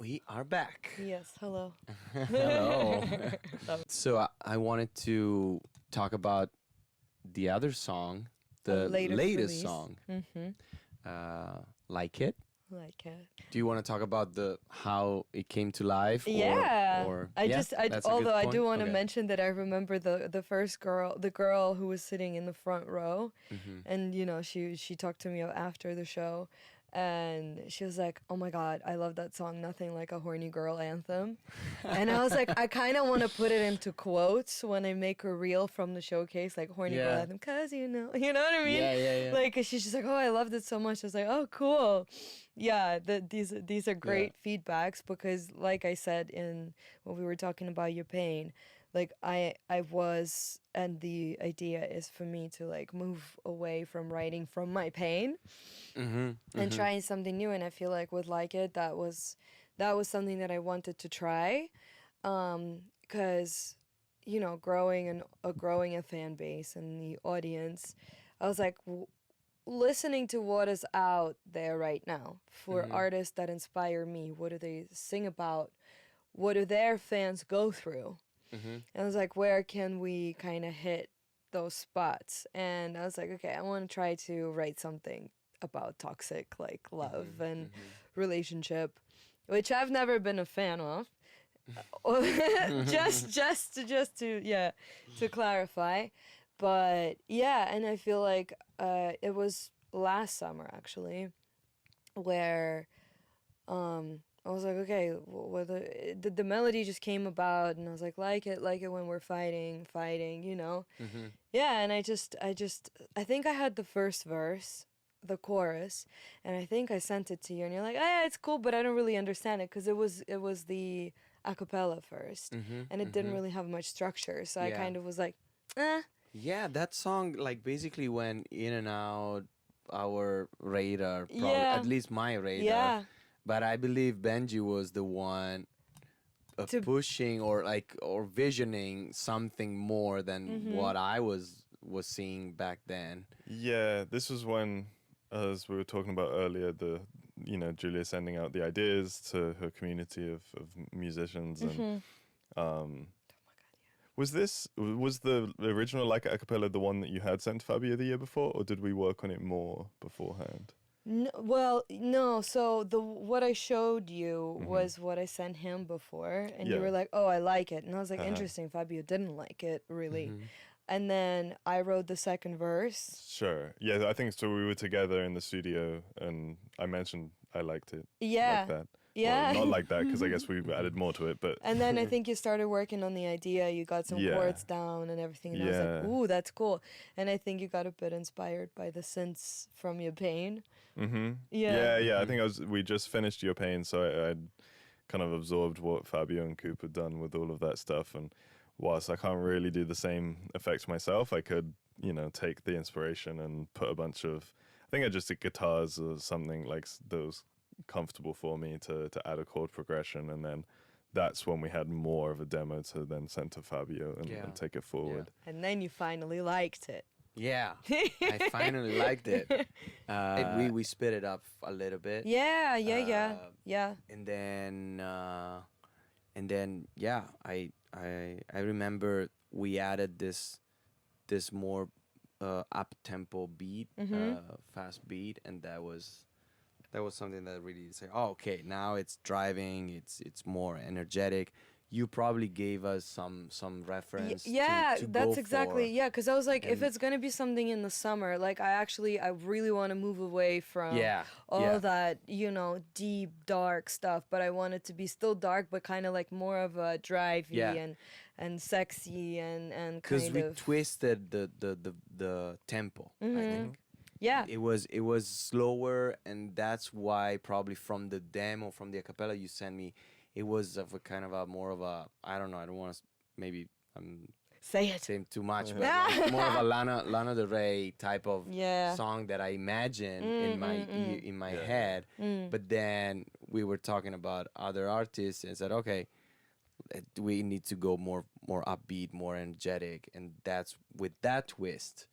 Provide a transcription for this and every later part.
We are back. Yes, hello. Hello. So I wanted to talk about the other song, the latest release. song. Mm-hmm. Like it? Like it. Do you want to talk about the how it came to life? Yeah. Or That's a good I do point? want to Okay. mention that I remember the first girl, the girl who was sitting in the front row, and she talked to me after the show, and she was like, "Oh my God, I love that song, Nothing Like a Horny Girl Anthem," and I was like, I kind of want to put it into quotes when I make a reel from the showcase, like horny girl anthem, cause you know what I mean? Yeah. Like she's just like, "Oh, I loved it so much." I was like, "Oh, cool." Yeah, these are great feedbacks because, like I said in when we were talking about your pain, like I was, and the idea is for me to like move away from writing from my pain and trying something new. And I feel like with Like It, that was something that I wanted to try, because growing a fan base and the audience, I was like, listening to what is out there right now for artists that inspire me. What do they sing about? What do their fans go through? And I was like, where can we kind of hit those spots? And I was like, okay, I want to try to write something about toxic, like love and relationship, which I've never been a fan of. just to clarify. But yeah, and I feel like it was last summer actually where I was like, okay, the melody just came about, and I was like it when we're fighting, Yeah, and I think I had the first verse, the chorus, and I think I sent it to you, and you're like, oh, yeah, it's cool, but I don't really understand it because it was the a cappella first, and it didn't really have much structure, so I kind of was like, eh. Yeah, that song like basically went in and out our radar, probably, at least my radar. Yeah. But I believe Benji was the one pushing or visioning something more than what I was seeing back then. Yeah, this was when, as we were talking about earlier, Julia sending out the ideas to her community of musicians, and was the original Like a cappella the one that you had sent to Fabio the year before, or did we work on it more beforehand? No. So what I showed you was what I sent him before, and you were like, "Oh, I like it," and I was like, "Interesting." Fabio didn't like it really, and then I wrote the second verse. Sure. Yeah, I think so. We were together in the studio, and I mentioned I liked it. Yeah. Like that. Yeah. Well, not like that, because I guess we added more to it, but... And then I think you started working on the idea, you got some chords down and everything, and I was like, ooh, that's cool. And I think you got a bit inspired by the synths from Your Pain. Yeah. I think we just finished Your Pain, so I'd kind of absorbed what Fabio and Coop had done with all of that stuff, and whilst I can't really do the same effects myself, I could, take the inspiration and put a bunch of... I think I just did guitars or something like those comfortable for me to add a chord progression, and then that's when we had more of a demo to then send to Fabio and take it forward. And then you finally liked it. Yeah, I finally liked it. We spit it up a little bit. Yeah. And then I remember we added this more up tempo beat, fast beat, and that was something that really said, oh, okay, now it's driving, it's more energetic. You probably gave us some reference. To that's go exactly. for. Yeah, because I was like, if it's gonna be something in the summer, like I really want to move away from all that deep dark stuff, but I want it to be still dark, but kind of like more of a drivey and sexy and kind of. Because we twisted the tempo, I think. Yeah. It was slower, and that's why probably from the demo, from the a cappella you sent me, it was of a kind of a more of a, I don't know, I don't want to, maybe I'm saying too much, but like more of a Lana Del Rey type of song that I imagine in my head. But then we were talking about other artists and said, okay, we need to go more upbeat, more energetic, and that's with that twist.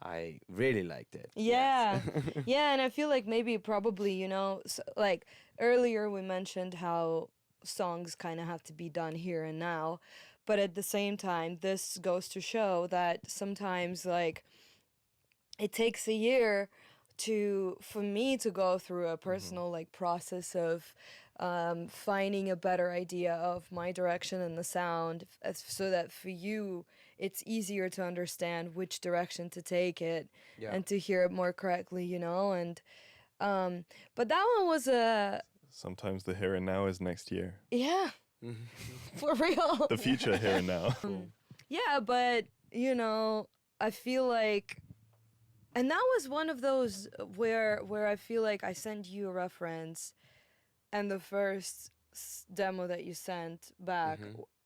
I really liked it. Yeah. Yes. Yeah, and I feel like maybe probably, you know, like earlier we mentioned how songs kind of have to be done here and now, but at the same time this goes to show that sometimes like it takes a year for me to go through a personal like process of finding a better idea of my direction and the sound, so that for you it's easier to understand which direction to take it Yeah. and to hear it more correctly, you know. And but that one was a Sometimes the here and now is next year. yeah, for real. The future here and now. Yeah, but you know, I feel like, and that was one of those where I feel like I sent you a reference, and the first demo that you sent back,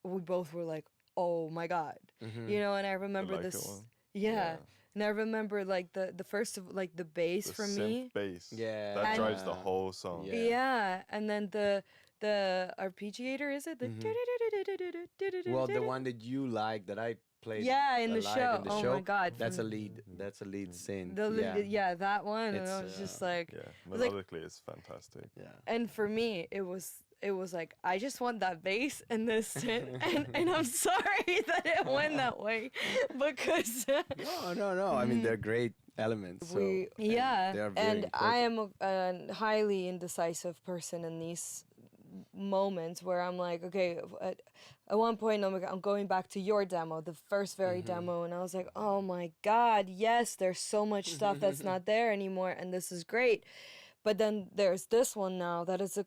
we both were like, "Oh my god," you know. And I remember The Leica this, one. yeah. And I remember like the first of like the bass The for synth me, bass. Yeah. That And- drives the whole song. Yeah. yeah, and then the arpeggiator, is it the Well, the one that you like that I played. yeah, in the live show. in the Oh show, my god, That's a from lead. That's a lead synth. yeah, that one, and I It's, was just like, Yeah, like- melodically it's fantastic. Yeah. and for me it was like I just want that bass and this and I'm sorry that it went that way because No. I mean, they're great elements. So, and yeah, they are very and I important. am a highly indecisive person in these moments where I'm like, okay, at one point I'm going back to your demo, the first very demo, and I was like, oh my god, yes, there's so much stuff that's not there anymore, and this is great. But then there's this one now that is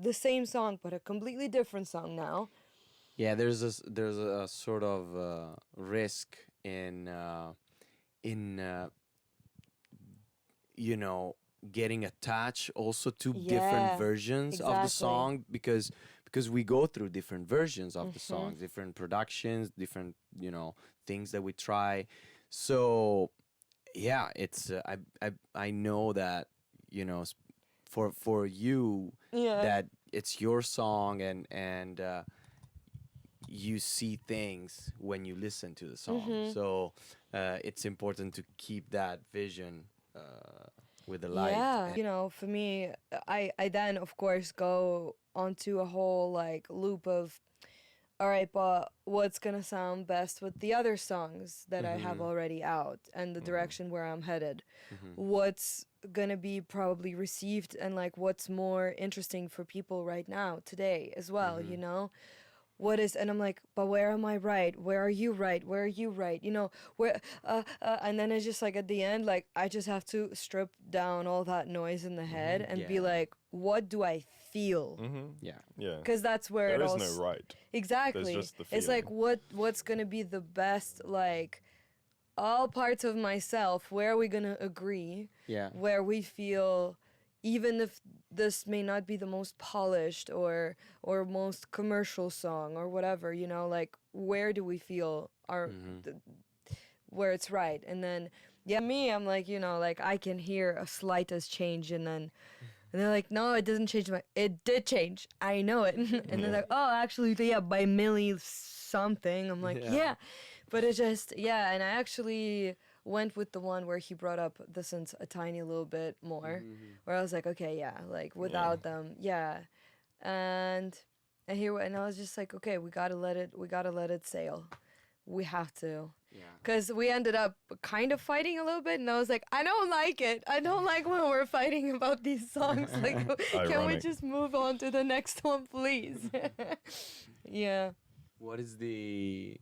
the same song but a completely different song now. Yeah, there's a sort of risk in you know, getting attached also to different Yeah, versions of the exactly. song, because we go through different versions of the songs, different productions, different, you know, things that we try. So yeah, it's I know that, you know, for you, Yeah. that it's your song, and you see things when you listen to the song. So it's important to keep that vision with the light. Yeah, you know, for me, I then of course go onto a whole like loop of, all right, but what's gonna sound best with the other songs that I have already out and the direction where I'm headed? What's gonna be probably received and like what's more interesting for people right now today as well, you know? What is, and I'm like, but where am I right? Where are you right? Where are you right? You know, where and then it's just like at the end, like I just have to strip down all that noise in the head and be Yeah. like, what do I feel? Yeah. Yeah. Because that's where There it is all no right. exactly. just the It's like feeling. what's gonna be the best, like all parts of myself. Where are we gonna agree? Yeah. Where we feel, even if this may not be the most polished or most commercial song or whatever, you know, like where do we feel our where it's right? And then yeah, me, I'm like, you know, like I can hear a slightest change, and then and they're like, no, it doesn't change. It did change. I know it. And they're like, oh, actually, yeah, by milli something. I'm like, yeah. But it just, yeah. And I actually went with the one where he brought up the synths a tiny little bit more, where I was like, okay, yeah, like without them, yeah. And and I was just like, okay, we gotta let it sail. We have to. Yeah. Because we ended up kind of fighting a little bit, and I was like, I don't like it. I don't like when we're fighting about these songs. Like, can we Ironic. just move on to the next one, please? Yeah. What is the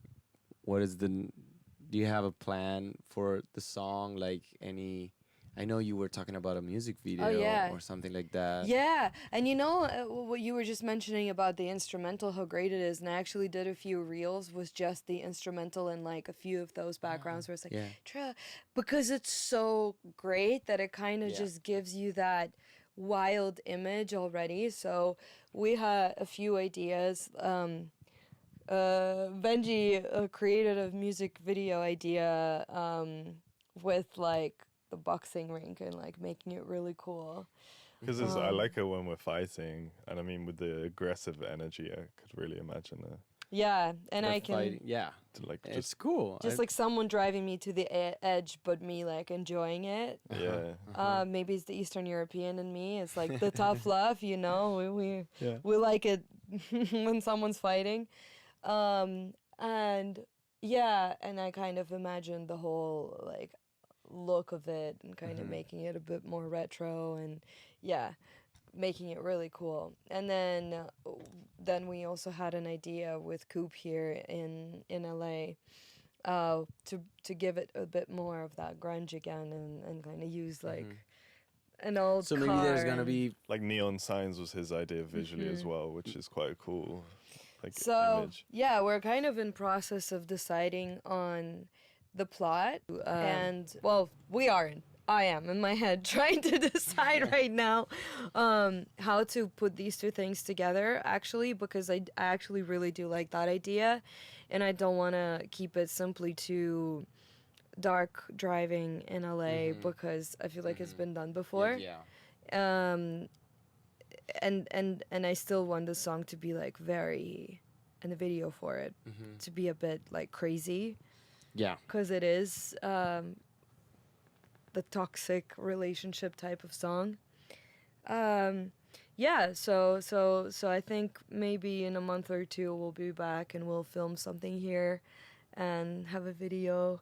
do you have a plan for the song? Like any, I know you were talking about a music video yeah. or something like that. Yeah, and you know what you were just mentioning about the instrumental, how great it is, and I actually did a few reels with just the instrumental and like a few of those backgrounds where it's like, Yeah. because it's so great that it kind of just gives you that wild image already. So we had a few ideas. Benji created a music video idea with like the boxing rink and like making it really cool. Because I like it when we're fighting, and I mean with the aggressive energy, I could really imagine Yeah, and the I can fighting. Yeah, To like it's cool. just like someone driving me to the edge, but me like enjoying it. yeah. Maybe it's the Eastern European in me. It's like the tough love, you know. Yeah. We like it when someone's fighting, and yeah, and I kind of imagined the whole like look of it and kind of making it a bit more retro and yeah, making it really cool. And then we also had an idea with Coop here in LA to give it a bit more of that grunge again and kind of use like an old So car maybe there's gonna be Like neon signs was his idea visually as well, which is quite a cool like so image. yeah, we're kind of in process of deciding on the plot and well, we aren't. I am in my head trying to decide right now how to put these two things together actually, because I actually really do like that idea and I don't want to keep it simply to dark driving in LA because I feel like it's been done before. yeah. Um, and I still want the song to be like very, and the video for it to be a bit like crazy. Yeah. Because it is the toxic relationship type of song. Yeah, so I think maybe in a month or two we'll be back and we'll film something here and have a video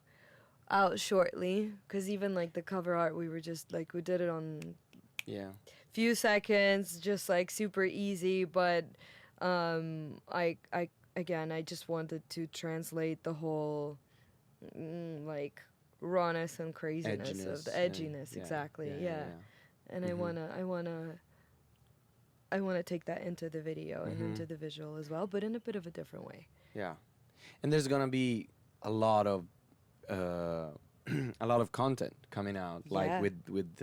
out shortly. Because even like the cover art, we were just like, we did it on few seconds, just like super easy. But I just wanted to translate the whole like rawness and craziness of the edginess, exactly. Yeah. And I wanna take that into the video and into the visual as well, but in a bit of a different way. Yeah, and there's gonna be a lot of a lot of content coming out, like with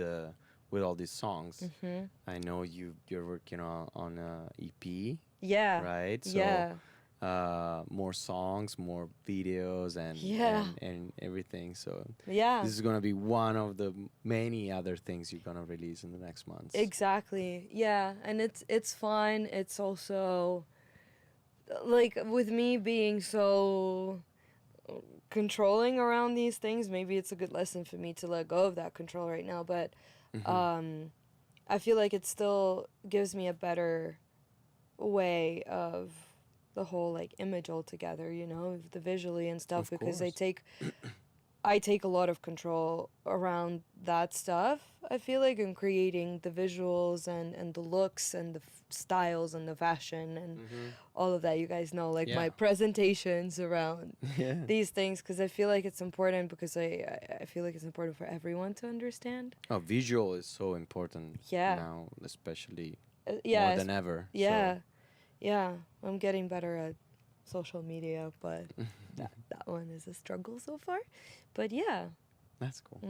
all these songs. I know you're working on a EP. Yeah. Right. So, yeah. More songs, more videos, and everything. So this is gonna be one of the many other things you're gonna release in the next months. Exactly. Yeah, and it's fun. It's also like with me being so controlling around these things. Maybe it's a good lesson for me to let go of that control right now. But I feel like it still gives me a better way of the whole like image altogether, you know, the visually and stuff, because I take a lot of control around that stuff. I feel like in creating the visuals and the looks and the styles and the fashion and all of that. You guys know like my presentations around these things, because I feel like it's important, because I feel like it's important for everyone to understand. Oh, visual is so important now, especially more than ever. Yeah. So. Yeah, I'm getting better at social media, but that one is a struggle so far. But yeah. That's cool.